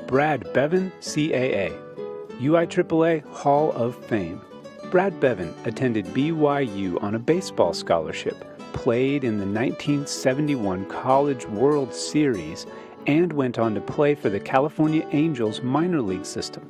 Brad Bevan, CAA, UIAAA Hall of Fame. Brad Bevan attended BYU on a baseball scholarship, played in the 1971 College World Series, and went on to play for the California Angels minor league system.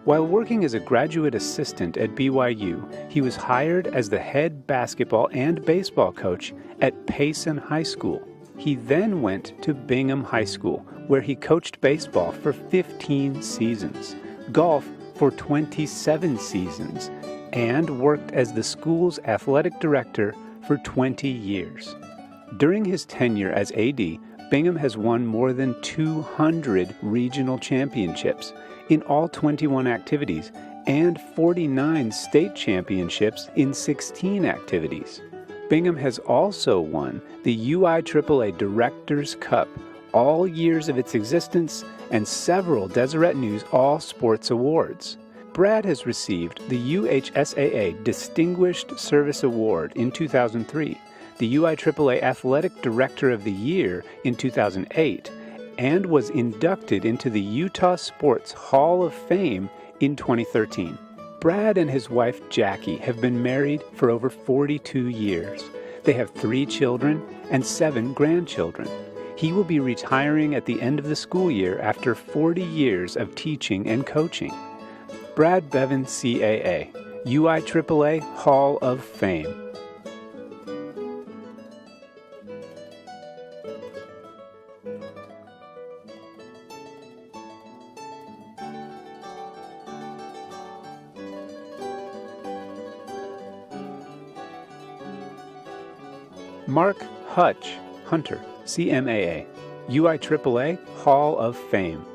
While working as a graduate assistant at BYU, he was hired as the head basketball and baseball coach at Payson High School. He then went to Bingham High School, where he coached baseball for 15 seasons, golf for 27 seasons, and worked as the school's athletic director for 20 years. During his tenure as AD, Bingham has won more than 200 regional championships in all 21 activities and 49 state championships in 16 activities. Bingham has also won the UIAAA Directors' Cup all years of its existence and several Deseret News All Sports Awards. Brad has received the UHSAA Distinguished Service Award in 2003, the UIAAA Athletic Director of the Year in 2008, and was inducted into the Utah Sports Hall of Fame in 2013. Brad and his wife Jackie have been married for over 42 years. They have 3 children and 7 grandchildren. He will be retiring at the end of the school year after 40 years of teaching and coaching. Brad Bevan, CAA, UIAAA Hall of Fame. Mark Hutch, Hunter, CMAA, UIAAA Hall of Fame.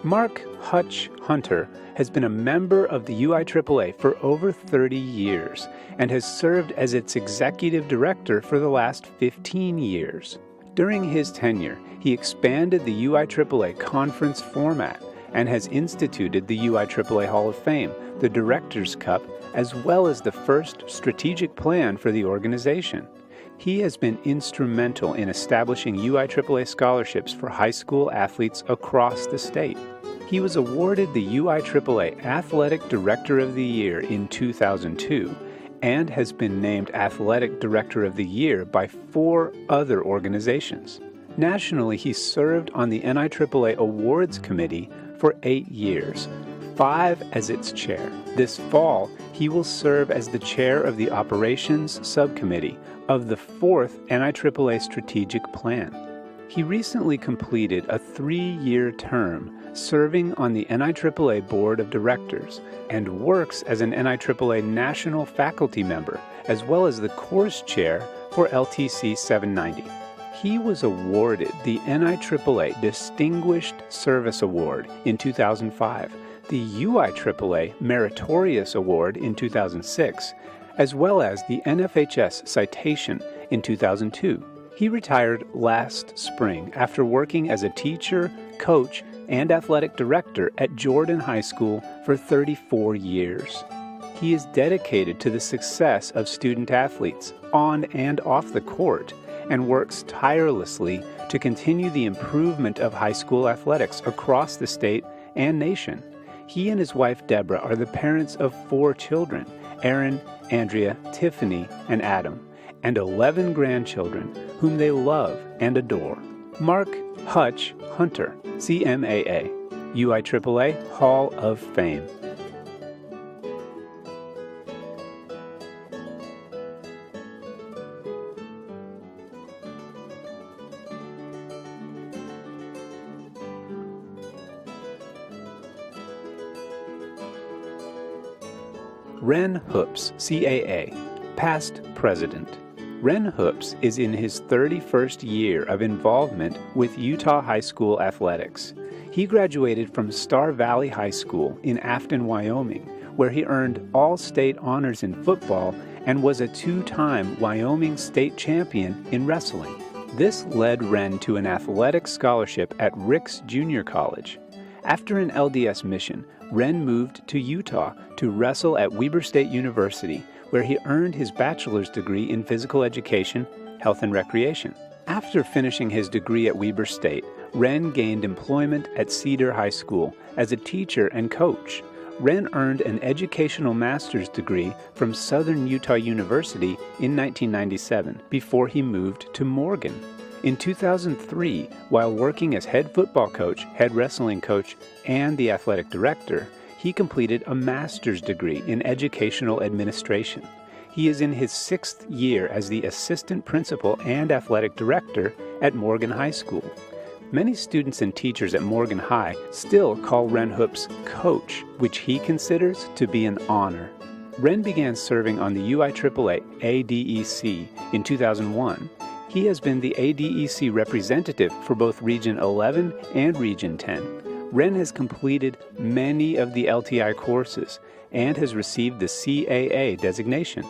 Mark Hutch Hunter has been a member of the UIAAA for over 30 years and has served as its executive director for the last 15 years. During his tenure, he expanded the UIAAA conference format and has instituted the UIAAA Hall of Fame, the Directors' Cup, as well as the first strategic plan for the organization. He has been instrumental in establishing UIAAA scholarships for high school athletes across the state. He was awarded the UIAAA Athletic Director of the Year in 2002 and has been named Athletic Director of the Year by 4 other organizations. Nationally, he served on the NIAAA Awards Committee for 8 years, 5 as its chair. This fall, he will serve as the chair of the Operations Subcommittee of the 4th NIAAA Strategic Plan. He recently completed a 3-year term serving on the NIAAA Board of Directors and works as an NIAAA National Faculty Member as well as the course chair for LTC 790. He was awarded the NIAAA Distinguished Service Award in 2005, the UIAAA Meritorious Award in 2006, as well as the NFHS Citation in 2002. He retired last spring after working as a teacher, coach, and athletic director at Jordan High School for 34 years. He is dedicated to the success of student athletes on and off the court and works tirelessly to continue the improvement of high school athletics across the state and nation. He and his wife Deborah are the parents of 4 children, Aaron, Andrea, Tiffany, and Adam, and 11 grandchildren whom they love and adore. Mark Hutch Hunter, CMAA, UIAAA Hall of Fame. Renn Hoops, CAA, past president. Renn Hoops is in his 31st year of involvement with Utah high school athletics. He graduated from Star Valley High School in Afton, Wyoming, where he earned all-state honors in football and was a 2-time Wyoming state champion in wrestling. This led Renn to an athletic scholarship at Ricks Junior College. After an LDS mission, Renn moved to Utah to wrestle at Weber State University, where he earned his bachelor's degree in physical education, health and recreation. After finishing his degree at Weber State, Renn gained employment at Cedar High School as a teacher and coach. Renn earned an educational master's degree from Southern Utah University in 1997 before he moved to Morgan. In 2003, while working as head football coach, head wrestling coach, and the athletic director, he completed a master's degree in educational administration. He is in his 6th year as the assistant principal and athletic director at Morgan High School. Many students and teachers at Morgan High still call Renn Hoops coach, which he considers to be an honor. Renn began serving on the UIAAA ADEC in 2001. He has been the ADEC representative for both Region 11 and Region 10. Renn has completed many of the LTI courses and has received the CAA designation.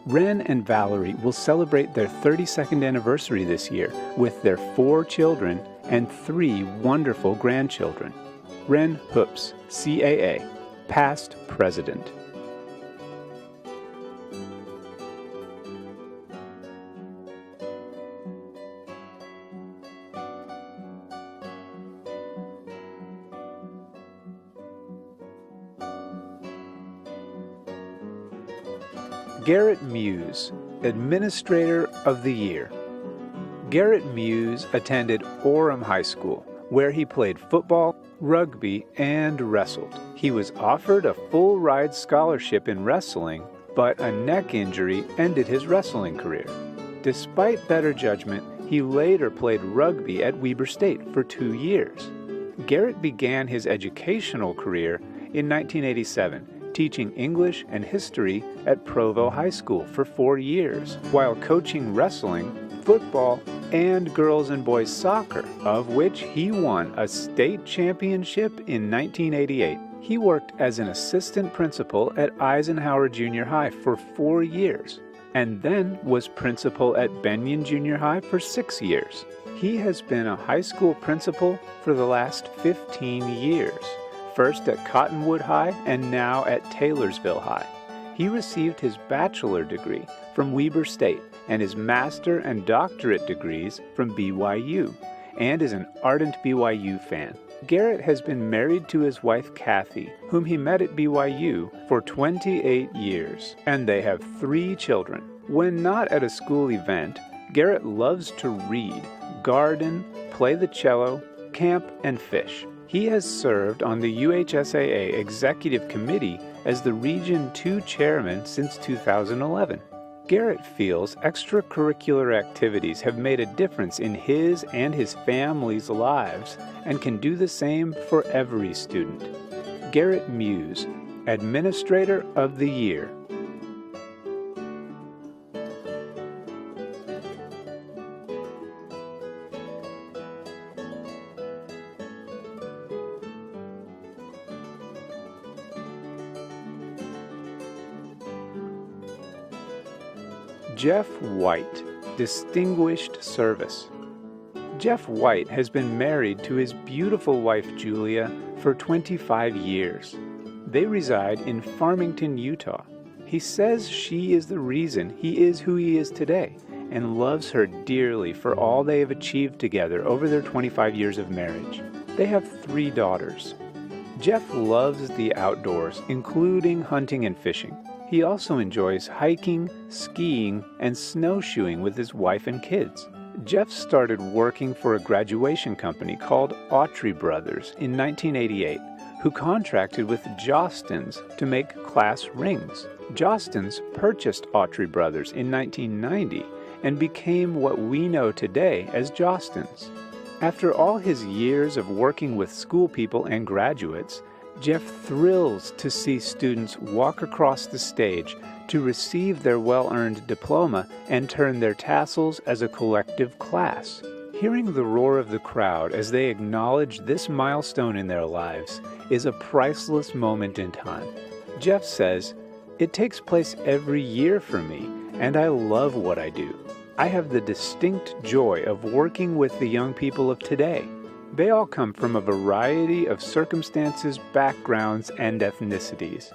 Renn and Valerie will celebrate their 32nd anniversary this year with their 4 children and 3 wonderful grandchildren. Renn Hoops, CAA, past president. Garett Muse, Administrator of the Year. Garett Muse attended Orem High School, where he played football, rugby, and wrestled. He was offered a full-ride scholarship in wrestling, but a neck injury ended his wrestling career. Despite better judgment, he later played rugby at Weber State for 2 years. Garett began his educational career in 1987, teaching English and history at Provo High School for 4 years, while coaching wrestling, football, and girls and boys soccer, of which he won a state championship in 1988. He worked as an assistant principal at Eisenhower Junior High for 4 years, and then was principal at Benyon Junior High for 6 years. He has been a high school principal for the last 15 years. First at Cottonwood High and now at Taylorsville High. He received his bachelor degree from Weber State and his master and doctorate degrees from BYU, and is an ardent BYU fan. Garett has been married to his wife Kathy, whom he met at BYU for 28 years, and they have 3 children. When not at a school event, Garett loves to read, garden, play the cello, camp, and fish. He has served on the UHSAA Executive Committee as the Region 2 Chairman since 2011. Garett feels extracurricular activities have made a difference in his and his family's lives and can do the same for every student. Garett Muse, Administrator of the Year. Jeff White, Distinguished Service. Jeff White has been married to his beautiful wife Julia for 25 years. They reside in Farmington, Utah. He says she is the reason he is who he is today and loves her dearly for all they have achieved together over their 25 years of marriage. They have 3 daughters. Jeff loves the outdoors, including hunting and fishing. He also enjoys hiking, skiing, and snowshoeing with his wife and kids. Jeff started working for a graduation company called Autry Brothers in 1988, who contracted with Jostens to make class rings. Jostens purchased Autry Brothers in 1990 and became what we know today as Jostens. After all his years of working with school people and graduates, Jeff thrills to see students walk across the stage to receive their well-earned diploma and turn their tassels as a collective class. Hearing the roar of the crowd as they acknowledge this milestone in their lives is a priceless moment in time. Jeff says, "It takes place every year for me, and I love what I do. I have the distinct joy of working with the young people of today. They all come from a variety of circumstances, backgrounds, and ethnicities.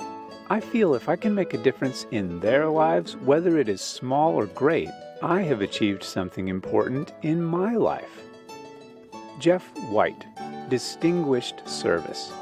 I feel if I can make a difference in their lives, whether it is small or great, I have achieved something important in my life. Jeff White, Distinguished Service.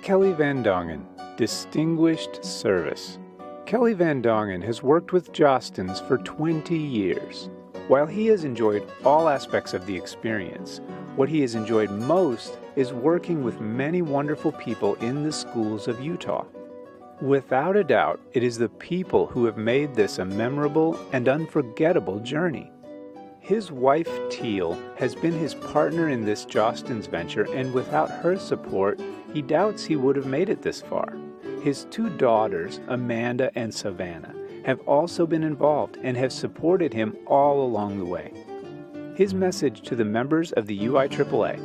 Kelly VanDongen, Distinguished Service. Kelly VanDongen has worked with Jostens for 20 years. While he has enjoyed all aspects of the experience, what he has enjoyed most is working with many wonderful people in the schools of Utah. Without a doubt, it is the people who have made this a memorable and unforgettable journey. His wife, Teal, has been his partner in this Jostens venture, and without her support, he doubts he would have made it this far. His two daughters, Amanda and Savannah, have also been involved and have supported him all along the way. His message to the members of the UIAAA: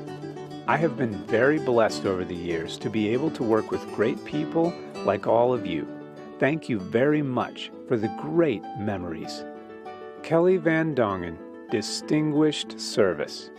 I have been very blessed over the years to be able to work with great people like all of you. Thank you very much for the great memories. Kelly VanDongen, Distinguished Service.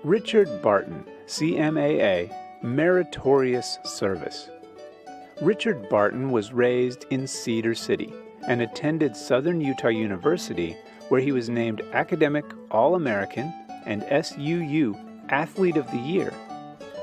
Richard Barton, CMAA, Meritorious Service. Richard Barton was raised in Cedar City and attended Southern Utah University, where he was named Academic All-American and SUU Athlete of the Year.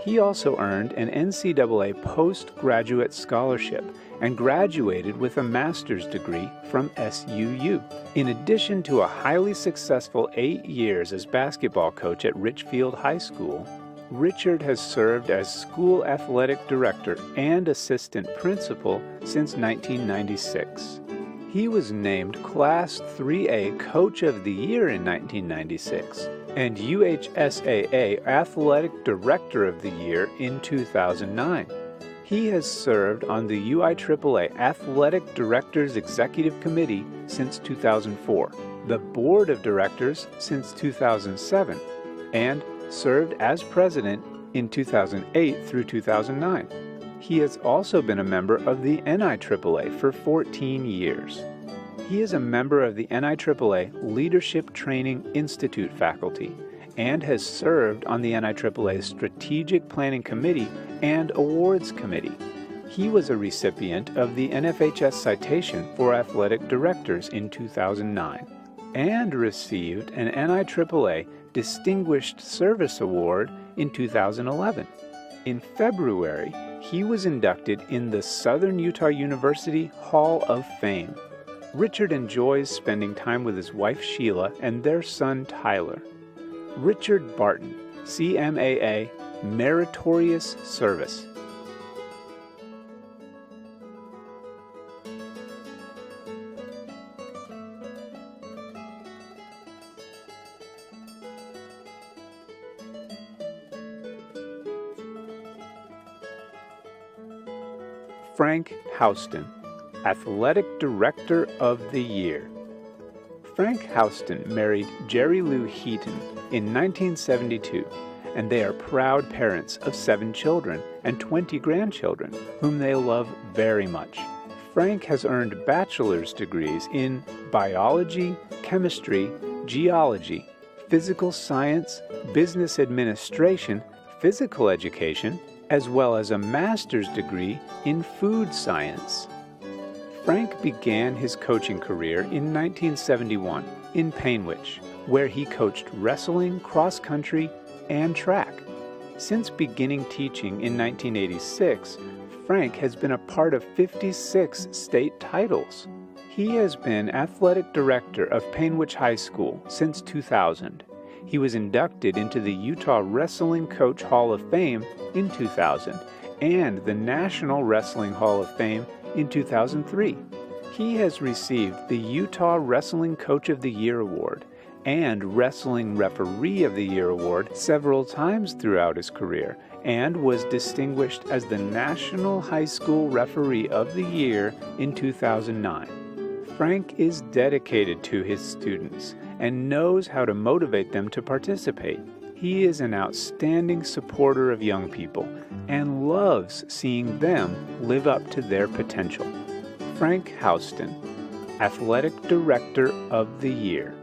He also earned an NCAA postgraduate scholarship and graduated with a master's degree from SUU. In addition to a highly successful 8 years as basketball coach at Richfield High School, Richard has served as school athletic director and assistant principal since 1996. He was named Class 3A Coach of the Year in 1996 and UHSAA Athletic Director of the Year in 2009. He has served on the UIAAA Athletic Directors Executive Committee since 2004, the Board of Directors since 2007, and served as president in 2008 through 2009. He has also been a member of the NIAAA for 14 years. He is a member of the NIAAA Leadership Training Institute faculty and has served on the NIAAA Strategic Planning Committee and Awards Committee. He was a recipient of the NFHS Citation for Athletic Directors in 2009 and received an NIAAA Distinguished Service Award in 2011. In February, he was inducted in the Southern Utah University Hall of Fame. Richard enjoys spending time with his wife Sheila and their son Tyler. Richard Barton, CMAA, Meritorious Service. Frank Houston, Athletic Director of the Year. Frank Houston married Jerry Lou Heaton in 1972, and they are proud parents of 7 children and 20 grandchildren, whom they love very much. Frank has earned bachelor's degrees in biology, chemistry, geology, physical science, business administration, physical education, as well as a master's degree in food science. Frank began his coaching career in 1971 in Panewitch, where he coached wrestling, cross-country, and track. Since beginning teaching in 1986, Frank has been a part of 56 state titles. He has been athletic director of Panewitch High School since 2000. He was inducted into the Utah Wrestling Coach Hall of Fame in 2000 and the National Wrestling Hall of Fame in 2003. He has received the Utah Wrestling Coach of the Year Award and Wrestling Referee of the Year award several times throughout his career, and was distinguished as the National High School Referee of the Year in 2009. Frank is dedicated to his students and knows how to motivate them to participate. He is an outstanding supporter of young people and loves seeing them live up to their potential. Frank Houston, Athletic Director of the Year.